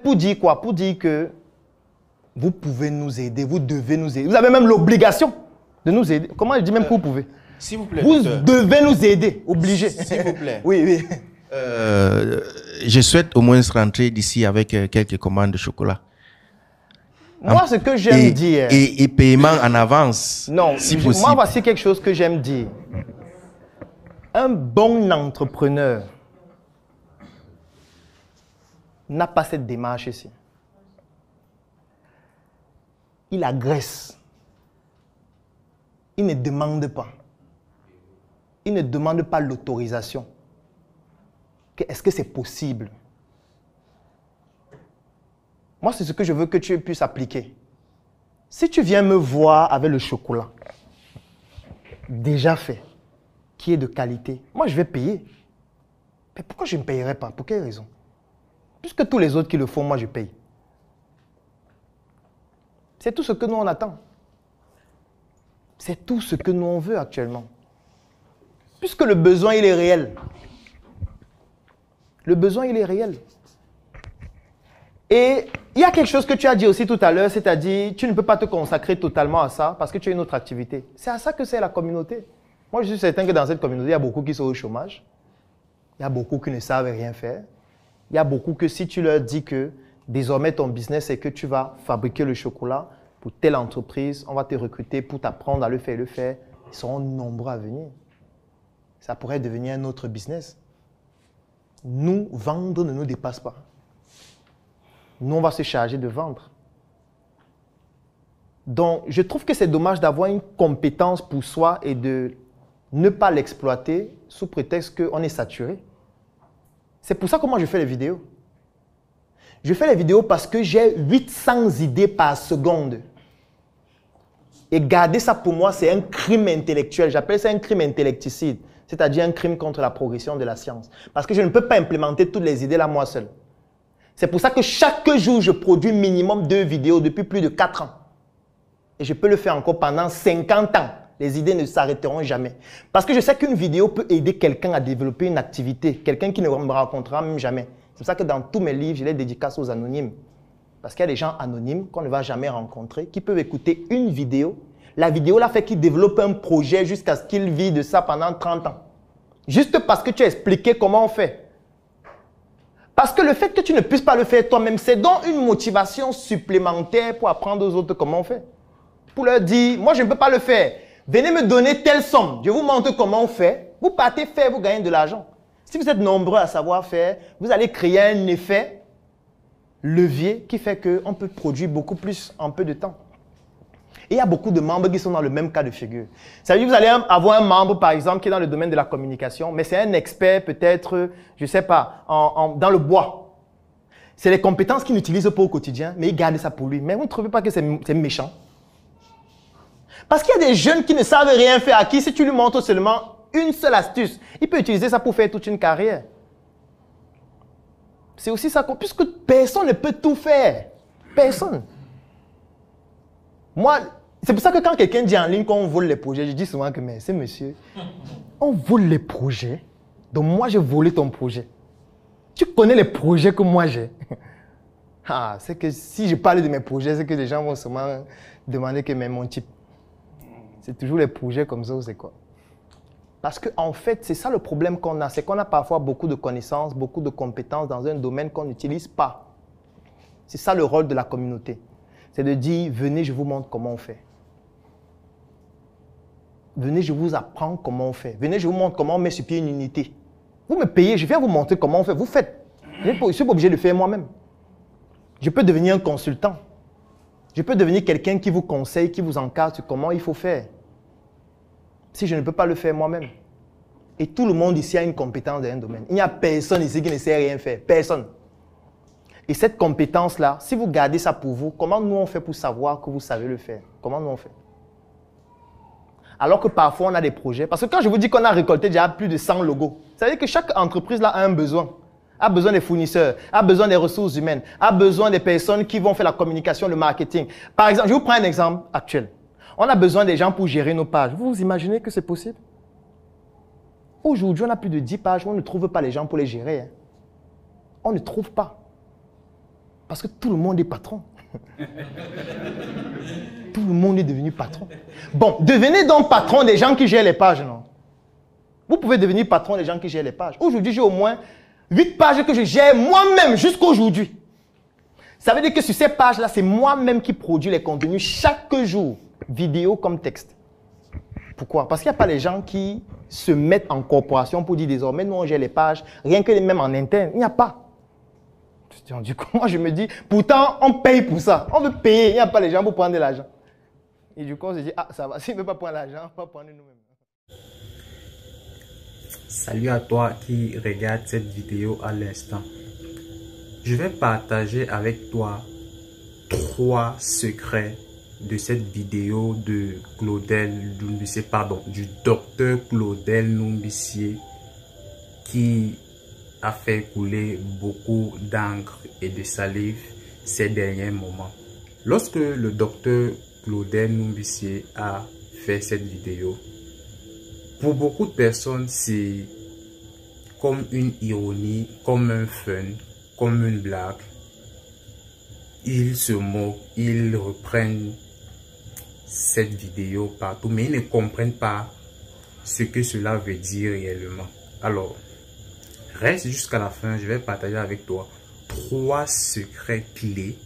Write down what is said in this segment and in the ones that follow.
Pour dire quoi? Pour dire que vous pouvez nous aider, vous devez nous aider. Vous avez même l'obligation de nous aider. Comment je dis même que vous pouvez? S'il vous plaît. Vous devez nous aider, obligé. S'il vous plaît. Oui, oui. Je souhaite au moins rentrer d'ici avec quelques commandes de chocolat. Moi, ce que j'aime dire... Et paiement en avance, non, si possible. Moi, voici quelque chose que j'aime dire. Un bon entrepreneur n'a pas cette démarche ici. Il agresse. Il ne demande pas. Il ne demande pas l'autorisation. Est-ce que c'est possible? Moi, c'est ce que je veux que tu puisses appliquer. Si tu viens me voir avec le chocolat, déjà fait, qui est de qualité, moi, je vais payer. Mais pourquoi je ne payerais pas? Pour quelle raison? Puisque tous les autres qui le font, moi, je paye. C'est tout ce que nous, on attend. C'est tout ce que nous, on veut actuellement. Puisque le besoin, il est réel. Le besoin, il est réel. Et il y a quelque chose que tu as dit aussi tout à l'heure, c'est-à-dire tu ne peux pas te consacrer totalement à ça parce que tu as une autre activité. C'est à ça que c'est la communauté. Moi, je suis certain que dans cette communauté, il y a beaucoup qui sont au chômage. Il y a beaucoup qui ne savent rien faire. Il y a beaucoup que si tu leur dis que désormais ton business, c'est que tu vas fabriquer le chocolat pour telle entreprise, on va te recruter pour t'apprendre à le faire, ils seront nombreux à venir. Ça pourrait devenir un autre business. Nous, vendre ne nous dépasse pas. Nous, on va se charger de vendre. Donc, je trouve que c'est dommage d'avoir une compétence pour soi et de ne pas l'exploiter sous prétexte qu'on est saturé. C'est pour ça que moi, je fais les vidéos. Je fais les vidéos parce que j'ai 800 idées par seconde. Et garder ça pour moi, c'est un crime intellectuel. J'appelle ça un crime intellecticide, c'est-à-dire un crime contre la progression de la science. Parce que je ne peux pas implémenter toutes les idées là moi seul. C'est pour ça que chaque jour, je produis minimum 2 vidéos depuis plus de 4 ans. Et je peux le faire encore pendant 50 ans. Les idées ne s'arrêteront jamais. Parce que je sais qu'une vidéo peut aider quelqu'un à développer une activité, quelqu'un qui ne me rencontrera même jamais. C'est pour ça que dans tous mes livres, je les dédicace aux anonymes. Parce qu'il y a des gens anonymes qu'on ne va jamais rencontrer, qui peuvent écouter une vidéo. La vidéo là fait qu'ils développent un projet jusqu'à ce qu'ils vivent de ça pendant 30 ans. Juste parce que tu as expliqué comment on fait. Parce que le fait que tu ne puisses pas le faire toi-même, c'est donc une motivation supplémentaire pour apprendre aux autres comment on fait. Pour leur dire, moi je ne peux pas le faire. Venez me donner telle somme. Je vous montre comment on fait. Vous partez faire, vous gagnez de l'argent. Si vous êtes nombreux à savoir faire, vous allez créer un effet levier qui fait qu'on peut produire beaucoup plus en peu de temps. Et il y a beaucoup de membres qui sont dans le même cas de figure. Ça veut dire que vous allez avoir un membre, par exemple, qui est dans le domaine de la communication, mais c'est un expert peut-être, je ne sais pas, dans le bois. C'est les compétences qu'il utilise pas au quotidien, mais il garde ça pour lui. Mais vous ne trouvez pas que c'est méchant? Parce qu'il y a des jeunes qui ne savent rien faire, à qui si tu lui montres seulement une seule astuce, il peut utiliser ça pour faire toute une carrière. C'est aussi ça, puisque personne ne peut tout faire. Personne. Moi, c'est pour ça que quand quelqu'un dit en ligne qu'on vole les projets, je dis souvent que mais c'est monsieur, on vole les projets, donc moi j'ai volé ton projet. Tu connais les projets que moi j'ai. Ah, c'est que si je parle de mes projets, c'est que les gens vont sûrement demander que mais mon type. C'est toujours les projets comme ça ou c'est quoi? Parce qu'en fait, c'est ça le problème qu'on a, c'est qu'on a parfois beaucoup de connaissances, beaucoup de compétences dans un domaine qu'on n'utilise pas. C'est ça le rôle de la communauté. C'est de dire, venez, je vous montre comment on fait. Venez, je vous apprends comment on fait. Venez, je vous montre comment on met sur pied une unité. Vous me payez, je viens vous montrer comment on fait. Vous faites. Je ne suis pas obligé de le faire moi-même. Je peux devenir un consultant. Je peux devenir quelqu'un qui vous conseille, qui vous encadre sur comment il faut faire. Si je ne peux pas le faire moi-même. Et tout le monde ici a une compétence dans un domaine. Il n'y a personne ici qui ne sait rien faire. Personne. Et cette compétence-là, si vous gardez ça pour vous, comment nous on fait pour savoir que vous savez le faire? Comment nous on fait? Alors que parfois on a des projets. Parce que quand je vous dis qu'on a récolté déjà plus de 100 logos, ça veut dire que chaque entreprise là a un besoin. A besoin des fournisseurs, a besoin des ressources humaines, a besoin des personnes qui vont faire la communication, le marketing. Par exemple, je vous prends un exemple actuel. On a besoin des gens pour gérer nos pages. Vous vous imaginez que c'est possible? Aujourd'hui, on a plus de 10 pages, on ne trouve pas les gens pour les gérer. On ne trouve pas. Parce que tout le monde est patron. Tout le monde est devenu patron. Bon, devenez donc patron des gens qui gèrent les pages, non? Vous pouvez devenir patron des gens qui gèrent les pages. Aujourd'hui, j'ai au moins 8 pages que je gère moi-même jusqu'à aujourd'hui. Ça veut dire que sur ces pages-là, c'est moi-même qui produis les contenus chaque jour, vidéo comme texte. Pourquoi? Parce qu'il n'y a pas les gens qui se mettent en corporation pour dire désormais, nous on gère les pages, rien que les mêmes en interne. Il n'y a pas. Du coup, moi je me dis, pourtant on paye pour ça. On veut payer, il n'y a pas les gens pour prendre de l'argent. Et du coup, on se dit, ah ça va, s'il ne veut pas prendre l'argent, on va prendre nous-mêmes. Salut à toi qui regarde cette vidéo à l'instant. Je vais partager avec toi 3 secrets de cette vidéo de Claudel Ndoumbissier, pardon, du docteur Claudel Ndoumbissier, qui a fait couler beaucoup d'encre et de salive ces derniers moments. Lorsque le docteur Claudel Ndoumbissier a fait cette vidéo, pour beaucoup de personnes, c'est comme une ironie, comme un fun, comme une blague. Ils se moquent, ils reprennent cette vidéo partout, mais ils ne comprennent pas ce que cela veut dire réellement. Alors, reste jusqu'à la fin, je vais partager avec toi 3 secrets clés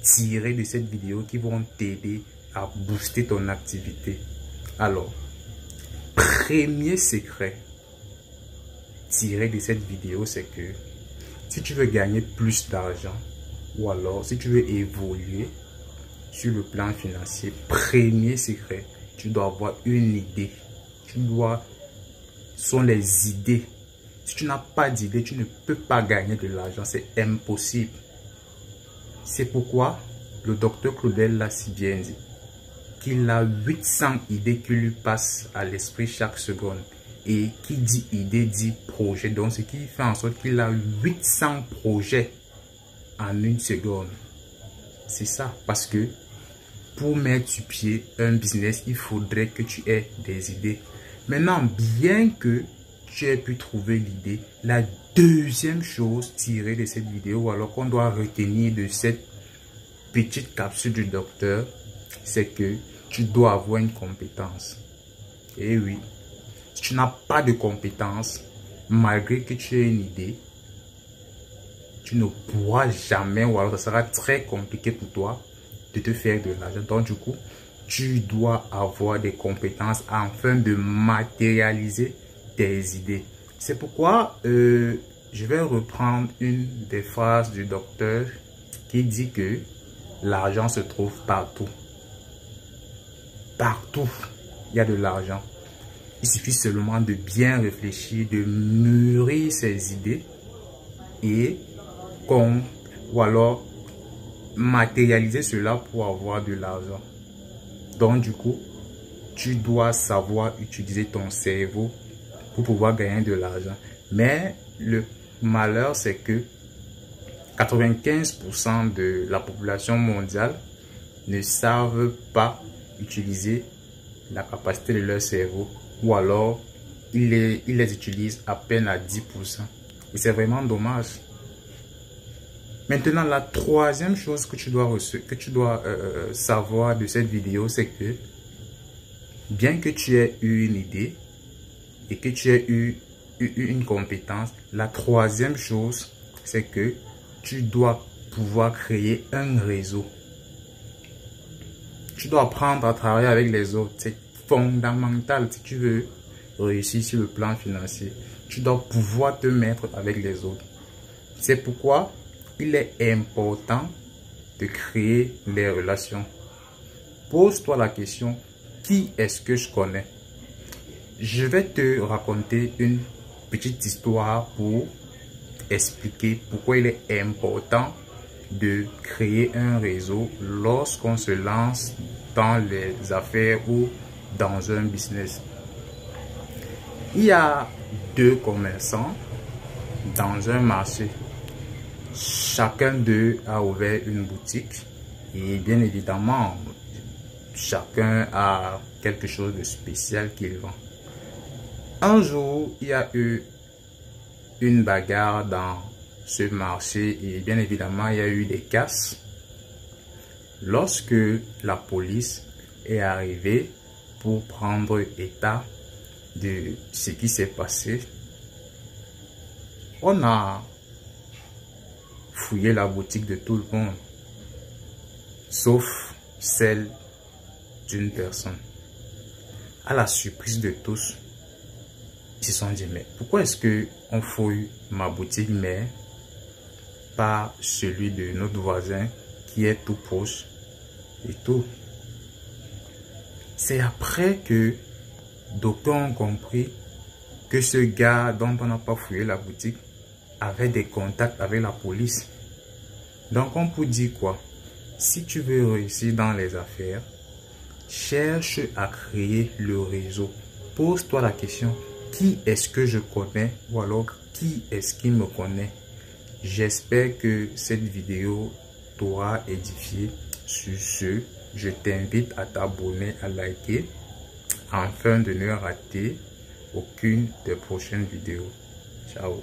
tirés de cette vidéo qui vont t'aider à booster ton activité. Alors, premier secret tiré de cette vidéo, c'est que si tu veux gagner plus d'argent ou alors si tu veux évoluer sur le plan financier, premier secret, tu dois avoir une idée. Ce sont les idées. Si tu n'as pas d'idée, tu ne peux pas gagner de l'argent. C'est impossible. C'est pourquoi le docteur Claudel l'a si bien dit qu'il a 800 idées qui lui passent à l'esprit chaque seconde. Et qui dit idée dit projet. Donc ce qui fait en sorte qu'il a 800 projets en une seconde. C'est ça. Parce que pour mettre sur pied un business, il faudrait que tu aies des idées. Maintenant, bien que tu aies pu trouver l'idée, la deuxième chose tirée de cette vidéo, alors qu'on doit retenir de cette petite capsule du docteur, c'est que tu dois avoir une compétence. Et oui, si tu n'as pas de compétence, malgré que tu aies une idée, tu ne pourras jamais, ou alors ça sera très compliqué pour toi de te faire de l'argent. Donc du coup, tu dois avoir des compétences afin de matérialiser tes idées. C'est pourquoi je vais reprendre une des phrases du docteur qui dit que l'argent se trouve partout. Partout, il y a de l'argent. Il suffit seulement de bien réfléchir, de mûrir ses idées et ou alors matérialiser cela pour avoir de l'argent. Donc du coup, tu dois savoir utiliser ton cerveau pour pouvoir gagner de l'argent. Mais le malheur, c'est que 95% de la population mondiale ne savent pas utiliser la capacité de leur cerveau, ou alors ils les utilisent à peine à 10%. Et c'est vraiment dommage. Maintenant, la troisième chose que tu dois savoir de cette vidéo, c'est que bien que tu aies eu une idée et que tu aies eu une compétence, la troisième chose, c'est que tu dois pouvoir créer un réseau. Tu dois apprendre à travailler avec les autres. C'est fondamental si tu veux réussir sur le plan financier. Tu dois pouvoir te mettre avec les autres. C'est pourquoi il est important de créer des relations. Pose-toi la question, qui est-ce que je connais? Je vais te raconter une petite histoire pour expliquer pourquoi il est important de créer un réseau lorsqu'on se lance dans les affaires ou dans un business. Il y a 2 commerçants dans un marché. Chacun d'eux a ouvert une boutique et bien évidemment, chacun a quelque chose de spécial qu'il vend. Un jour, il y a eu une bagarre dans ce marché et bien évidemment, il y a eu des casses. Lorsque la police est arrivée pour prendre état de ce qui s'est passé, on a fouillé la boutique de tout le monde, sauf celle d'une personne. À la surprise de tous, ils se sont dit, mais pourquoi est-ce qu'on fouille ma boutique, mais pas celui de notre voisin qui est tout proche et tout? C'est après que d'aucuns ont compris que ce gars dont on n'a pas fouillé la boutique avait des contacts avec la police. Donc on peut dire quoi? Si tu veux réussir dans les affaires, cherche à créer le réseau. Pose-toi la question, qui est-ce que je connais ou alors qui est-ce qui me connaît? J'espère que cette vidéo t'aura édifié. Sur ce, je t'invite à t'abonner, à liker, afin de ne rater aucune des prochaines vidéos. Ciao.